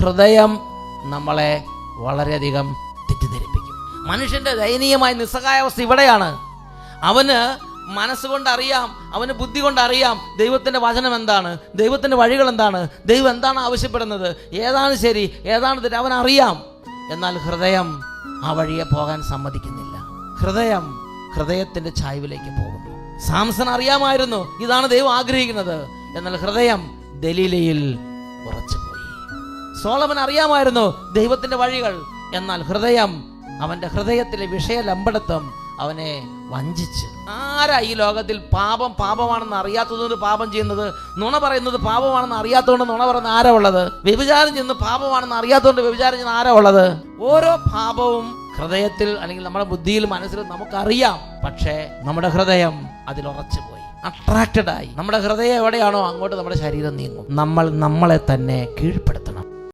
ഹൃദയം നമ്മളെ വളരെയധികം തെറ്റിദ്ധരിപ്പിക്കും. മനുഷ്യന്റെ ദയനീയമായ നിസ്സഹായാവസ്ഥ ഇവിടെയാണ്. അവന് മനസ്സുകൊണ്ട് അറിയാം, അവന് ബുദ്ധി കൊണ്ട് അറിയാം ദൈവത്തിൻ്റെ വചനം എന്താണ്, ദൈവത്തിൻ്റെ വഴികൾ എന്താണ്, ദൈവം എന്താണ് ആവശ്യപ്പെടുന്നത്, ഏതാണ് ശരി, ഏതാണ് തെറ്റ്, അവനറിയാം. എന്നാൽ ഹൃദയം ആ വഴിയെ പോകാൻ സമ്മതിക്കുന്നില്ല. ഹൃദയത്തിൻ്റെ ചായ്വിലേക്ക് പോകുന്നു. സാംസൺ അറിയാമായിരുന്നു ഇതാണ് ദൈവം ആഗ്രഹിക്കുന്നത്, എന്നാൽ ഹൃദയം ദലീലയിൽ ഉറച്ചുപോയി. സോളമൻ അറിയാമായിരുന്നു ദൈവത്തിൻ്റെ വഴികൾ, എന്നാൽ അവൻ്റെ ഹൃദയത്തിലെ വിഷയലമ്പടത്വം അവനെ വഞ്ചിച്ച്. ആരാ ഈ ലോകത്തിൽ പാപമാണെന്ന് അറിയാത്തതുകൊണ്ട് പാപം ചെയ്യുന്നത്? നുണ പറയുന്നത് പാപമാണെന്ന് അറിയാത്തതുകൊണ്ട് നുണ പറയുന്ന ആരാ ഉള്ളത്? വ്യഭിചാരം ചെയ്യുന്നത് പാപമാണെന്ന് അറിയാത്തതുകൊണ്ട് വ്യഭിചാരം ചെയ്യുന്ന ആരാ ഉള്ളത്? ഓരോ പാപവും ഹൃദയത്തിൽ അല്ലെങ്കിൽ നമ്മുടെ ബുദ്ധിയിൽ മനസ്സിലും നമുക്കറിയാം. പക്ഷേ നമ്മുടെ ഹൃദയം അതിൽ ഉറച്ചുപോയി, അട്രാക്റ്റഡ് ആയി. നമ്മുടെ ഹൃദയം എവിടെയാണോ അങ്ങോട്ട് നമ്മുടെ ശരീരം നീങ്ങും. നമ്മളെ തന്നെ കീഴ്പ്പെടുത്തണം.